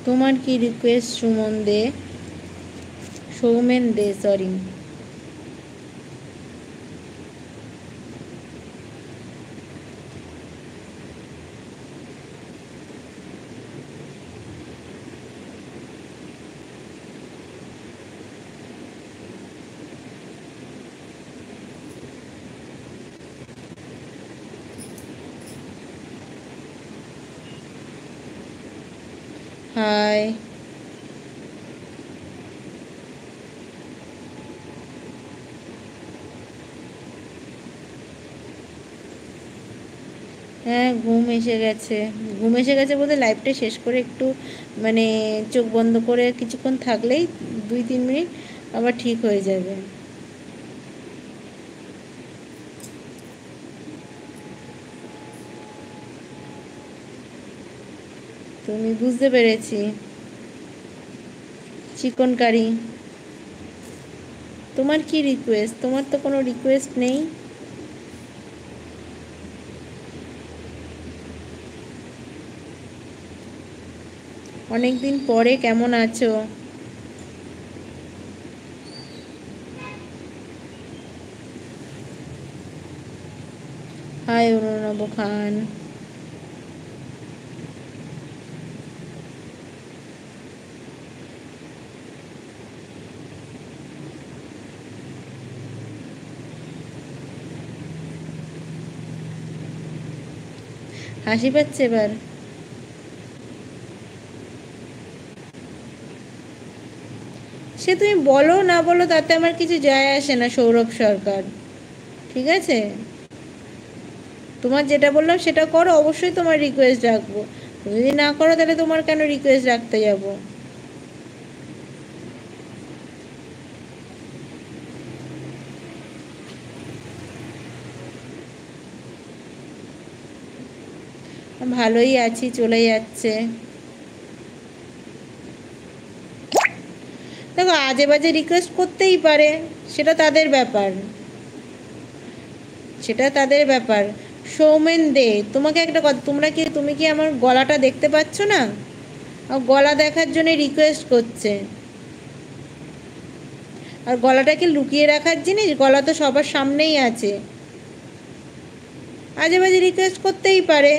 তোমার কি রিকোয়েস্ট সুমন দে, সৌমেন দে, sorry. High. হ্যাঁ, ঘুম এসে গেছে। ঘুম এসে গেছে বলতে লাইভটা শেষ করে একটু মানে চোখ বন্ধ করে কিছুক্ষণ থাকলেই 2-3 মিনিট আবার ঠিক হয়ে যাবে। তুমি বুঝতে পেরেছি। চিকন কারি। তোমার কি রিকোয়েস্ট? তোমার তো কোনো রিকোয়েস্ট নেই। অনেক দিন পরে, কেমন আছো? হাই অনুনব খান। হাসি পাচ্ছে এবার? সে তুমি বলো না বলো তাতে আমার কিছু যায় আসে না সৌরভ সরকার, ঠিক আছে? তোমার যেটা বললাম সেটা করো, অবশ্যই তোমার রিকোয়েস্ট রাখবো। তুমি যদি না করো তাহলে তোমার কেন রিকোয়েস্ট রাখতে যাব? ভালোই আছি, চলে যাচ্ছে। দেখো, আজে বাজে রিকোয়েস্ট করতেই পারে, সেটা তাদের ব্যাপার, সেটা তাদের ব্যাপার। সৌমেন দে, তোমাকে একটা কথা, তুমি কি আমার গলাটা দেখতে পাচ্ছ না? গলা দেখার জন্য রিকোয়েস্ট করছে। আর গলাটাকে লুকিয়ে রাখার জিনিস? গলা তো সবার সামনেই আছে। আজে বাজে রিকোয়েস্ট করতেই পারে।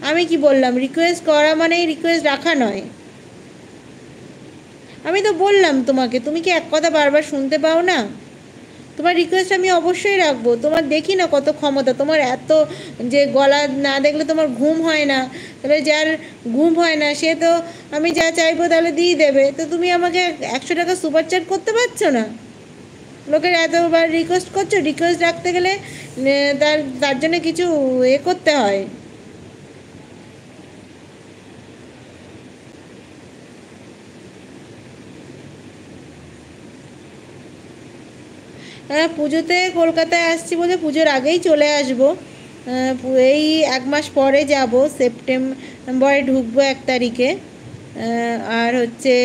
আমি কি বললাম? রিকোয়েস্ট করা মানেই রিকোয়েস্ট রাখা নয়। আমি তো বললাম তোমাকে, তুমি কি এক কথা বারবার শুনতে পাও না? তোমার রিকোয়েস্ট আমি অবশ্যই রাখবো। তোমার দেখি না কত ক্ষমতা তোমার, এত যে গলা না দেখলে তোমার ঘুম হয় না, তাহলে যার ঘুম হয় না সে তো আমি যা চাইবো তাহলে দিয়ে দেবে। তো তুমি আমাকে 100 টাকা সুপার চ্যাট করতে পারছো না? লোকের এতবার রিকোয়েস্ট করছো, রিকোয়েস্ট রাখতে গেলে তার তার জন্য কিছু করতে হয়। হ্যাঁ, পুজোতে কলকাতায় আসছি বলে পুজোর আগেই চলে আসবো। এই 1 মাস পরে যাব, সেপ্টেম্বরে ঢুকবো 1 তারিখে। আর হচ্ছে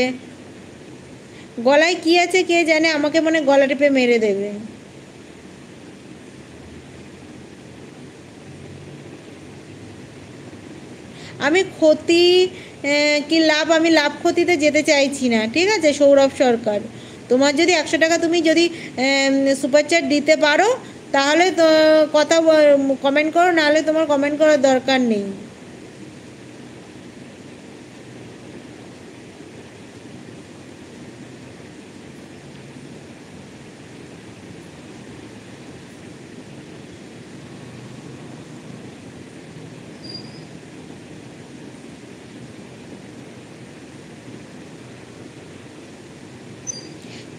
গলায় কি আছে কে জানে, আমাকে মনে গলা টিপে মেরে দেবে। আমি ক্ষতি কি লাভ, আমি লাভ ক্ষতিতে যেতে চাইছি না, ঠিক আছে সৌরভ সরকার? তোমার যদি 100 টাকা তুমি যদি সুপার চ্যাট দিতে পারো তাহলে তো কথা কমেন্ট করো, নাহলে তোমার কমেন্ট করার দরকার নেই।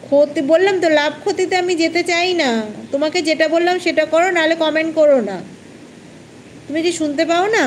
ক্ষতি বললাম তো, লাভ ক্ষতিতে আমি যেতে চাই না। তোমাকে যেটা বললাম সেটা করো, নাহলে কমেন্ট করো না। তুমি কি শুনতে পাও না?